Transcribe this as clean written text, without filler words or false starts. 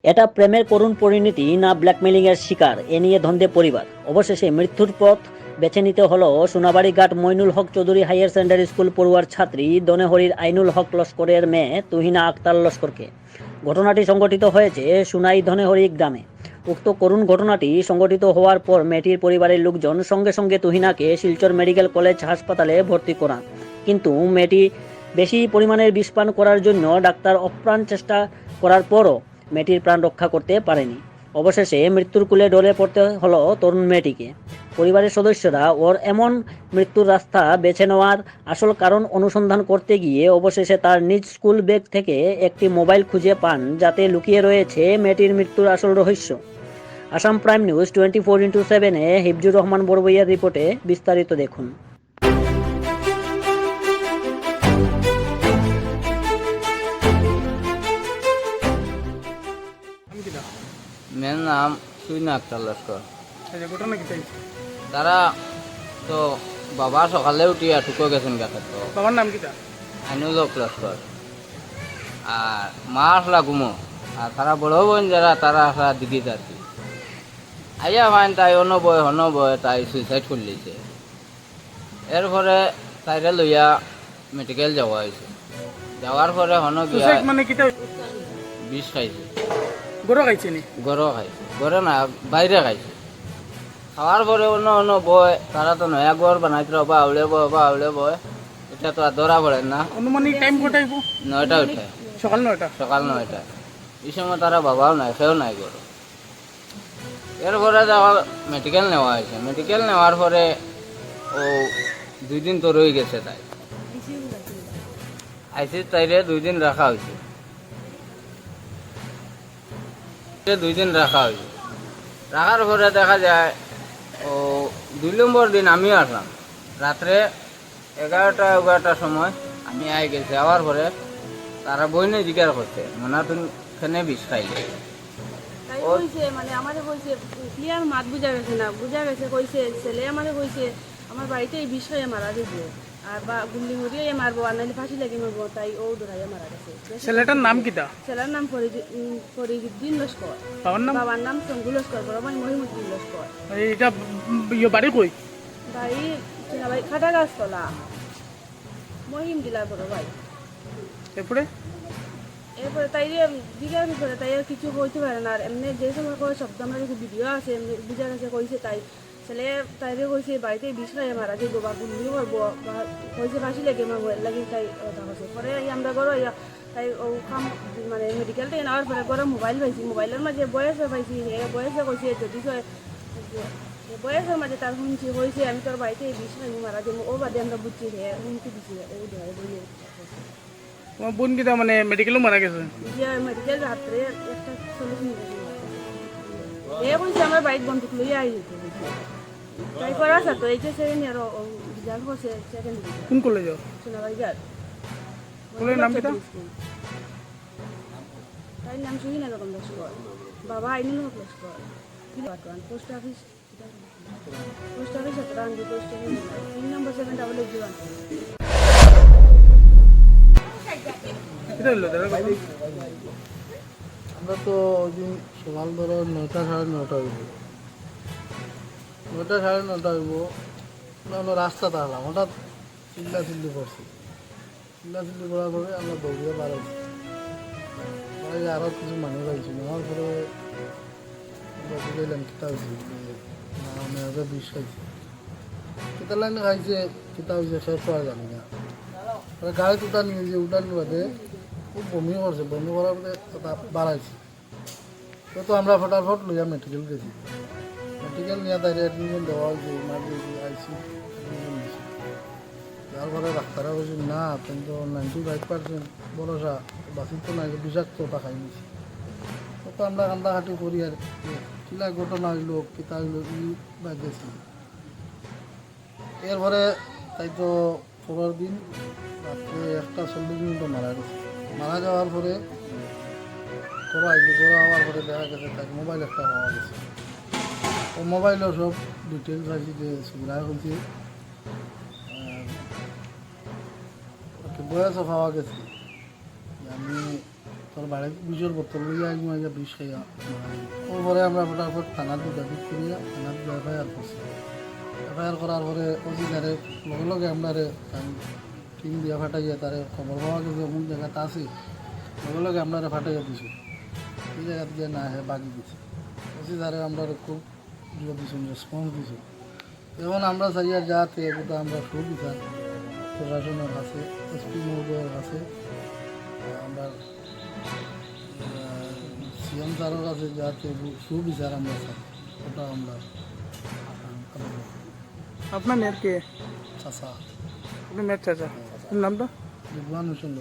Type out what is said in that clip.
এটা প্রেমের করুণ পরিণতি না ব্ল্যাকমেলিংয়ের শিকার, এ নিয়ে দ্বন্দ্বে পরিবার। অবশেষে মৃত্যুর পথ বেছে নিতে হলো সোনাবাড়ি ঘাট Moinul Haque Chowdhury hire secondary school পড়ুয়ার ছাত্রী দনেহরির আইনুল হক লস্করের মেয়ে তুহিনা আক্তার লস্করকে। ঘটনাটি সংঘটিত হয়েছে সুনাই ধনেহরি গ্রামে। উক্ত করুণ ঘটনাটি সংঘটিত হওয়ার পর মেয়েটির পরিবারের লোকজন সঙ্গে সঙ্গে তুহিনাকে শিলচর মেডিকেল কলেজ হাসপাতালে ভর্তি করান, কিন্তু মেয়েটি বেশি পরিমাণের বিষপান করার জন্য ডাক্তার অপ্রাণ চেষ্টা করার পরও মেয়েটির প্রাণ রক্ষা করতে পারেনি। অবশেষে মৃত্যুর কোলে ঢলে পড়তে হলো তরুণ মেয়েটিকে। পরিবারের সদস্যরা ওর এমন মৃত্যুর রাস্তা বেছে নেওয়ার আসল কারণ অনুসন্ধান করতে গিয়ে অবশেষে তার নিজ স্কুল ব্যাগ থেকে একটি মোবাইল খুঁজে পান, যাতে লুকিয়ে রয়েছে মেয়েটির মৃত্যুর আসল রহস্য। আসাম প্রাইম নিউজ 24x7-এ হিফজুর রহমান বড়বইয়ার রিপোর্টে বিস্তারিত দেখুন। मेरा नाम सुइना अख्तर लस्कर। ঘটনা কি চাইছে? তারা তো বাবা সকালে উঠিয়া ঠুকো গেছেন গাছে, তো বাবার নাম কি? আইনুল হক লস্কর আর মা আসলা ঘুমো, আর তারা বড় বোন যারা তারা আসলা দিদি চাচি আইয়া ফাইন তাই অন বয় তাই সুইসাইড করে লিছে। এরপরে তাইরে লইয়া মেডিকেল যাওয়া হয়েছে। যাওয়ার পরে হন গিয়া সুসাইড মানে কি? বিষ খাইছে, গরো খাইছে নি? গরো খাইছে, গরে না বাইরে খাইছে। খাওয়ার পরে অন্য বয়, তারা তো নয়া ঘর বানাইতে বা আউলে বয়, এটা তো আর ধরা পড়ে না। অনুমানিক টাইম কোটাইব? 9টা উঠে, সকাল 9টা। সকাল 9টা। এই সময় তারা বাবাও নাই, খেয়েও নাই ঘর। এরপরে যাওয়া মেডিকেল নেওয়া হয়েছে। মেডিকেল নেওয়ার পরে ও 2 দিন তো রয়ে গেছে। তাই আইসি তাইরে 2 দিন রাখা হয়েছে। 2 দিন রাখা হয়েছে। রাখার পরে দেখা যায় ও 2 নম্বর দিন আমিও আসলাম। রাত্রে 11টার সময় আমি আই গেছি। আওয়ার পরে তারা বইনে জিজ্ঞাসা করছে, মনে তুমি এখানে বিষ খাইলে? তাই কইছে, মানে আমারে কইছে ক্লিয়ার মাত বুঝা গেছে না, বুঝা গেছে কইছে ছেলে আমারে কইছে আমার বাড়িতে এই বিষ খাইয়ে মারা যাবে, আর বা গুল্লি মরিয়ে মারবো, আর নাহলে ফাঁসি লাগিয়ে মারবো, তাই ও দৌড়াইয়া মারা গেছে। ছেলেটার নাম কি? ছেলের নাম ফরিদুদ্দিন লস্কর, বাবার নাম শঙ্কু লস্কর, বড় ভাই মহিমুদ্দিন লস্কর। এইটা বাড়ি কই? বাড়ি ভাই খাটা গাছতলা, মহিম দিলার বড় ভাই। এরপরে তাই জিজ্ঞাসা করে তাই আর কিছু বলতে পারে না। আর এমনি যে সময় করে শব্দ আমরা কিছু ভিডিও আছে এমনি বুঝা গেছে কইছে তাই ছেলে তাইরে কইছে বাড়িতে বিষ খাইয়ে মারা যাইব বা গুলি করবো বা কইছে ফাঁসি লেগে মারবো, এর লাগি তাই কথা কইছে। পরে আমরা ঘরে তাই ও কাম মানে মেডিকেল থেকে নেওয়ার পরে ঘরে মোবাইল পাইছি, মোবাইলের মাঝে বয়সে পাইছি, বয়সে কইছে যদি বয়সের মাঝে তার শুনছি কইছে আমি তোর বাড়িতে বিষ খাইয়ে মারা যাবো। ও বাদে আমরা বুঝছি হুমকি দিছি ও ধরে বলে। তোমার বোন কি মানে মেডিকেলও মারা গেছে? মেডিকেল রাত্রে একটা 40 মিনিট এ কইছে আমার বাইক বন্ধুক লইয়া আই যেতে তাই করা আছে। তো এই যে সেকেন্ড ইয়ার রেজাল্ট হচ্ছে সেকেন্ড ইয়ার। কোন কলেজ? সোনাবাড়ি ঘাট। কলেজের নাম কি? তাই নাম সুহিনা বেগম লস্কর, বাবা Ainul Haque Laskar. Post office 17 post office 3 number 70001। এটা হলো দাদা। আমরা তো ওই দিন সকাল ধরো 9টা সাড়ে 9টা হইব, 9টা সাড়ে 9টা হইব। আমরা রাস্তা দাঁড়ালাম, হঠাৎ চিল্লি করছি। চিল্লি করার পরে আমরা দৌড়িয়ে বাড়াইছি। আরও কিছু মানুষ আইছি। নেওয়ার পরে আমরা বুঝাইলাম কিতা হয়েছে, না আমি আগে বিষ খাইছি। কিতা লাইনে খাইছে, কিতা হয়েছে শেষ হওয়া জানি না। গাড়িতে উঠানি বাদে খুব বমি করছে। বমি করার পরে বাড়াইছি। তো আমরা ফটাফট লইয়া মেডিকেল গেছি। মেডিকেল নিয়ে তাই অ্যাডমিশন দেওয়া হয়েছে, ইমার্জেন্সি আইসি তারপরে ডাক্তারা বলছি না কিন্তু 95% ভরসা বাঁচিত তো নাই, বিষাক্ত ওটা খাই নিছি। তো আমরা কান্দাকাটি করি আর কিলা ঘটনা হইল কিতা হইল ই বাজেছি। এরপরে তাই তো পরের দিন রাত্রে 1:40 মারা গেছে। মারা যাওয়ার পরে করা হওয়ার পরে দেখা গেছে তার মোবাইল একটা পাওয়া গেছে। ও মোবাইলেও সব ডিটেলস আছে যে সুবিধা করছি, বয়সও পাওয়া গেছে। আমি তোর বাড়ি বিষের বোতল লইয়া আইয়া বিষ খাইয়া ওরপরে আমরা ফটাফট থানার যোগাযোগ করিয়া থানার এফআইআর করছি। এফআইআর করার পরে ওসি তারে লগে লগে আমরা টিম দিয়া ফাটাইয়া তারে খবর পাওয়া গেছে অমুক জায়গাতে আছে, লগে লগে আমরা ফাটাইয়া দিছি। এই জায়গা থেকে না হে বাকি দিছি ওসি তারে আমরা খুব দিয়েছি, রেসপন্স দিছি। এখন আমরা চাইয়া যাতে এটা আমরা সুবিচার প্রশাসনের কাছে, এসপি মহোদয়ের কাছে, আমরা সিএম স্যারের কাছে যাতে সুবিচার আমরা চাই, ওটা আমরা আপনার মেয়ের কে? চাষা আপনার মেয়ের চাচা, নামটা? বিদ্বান হোসেন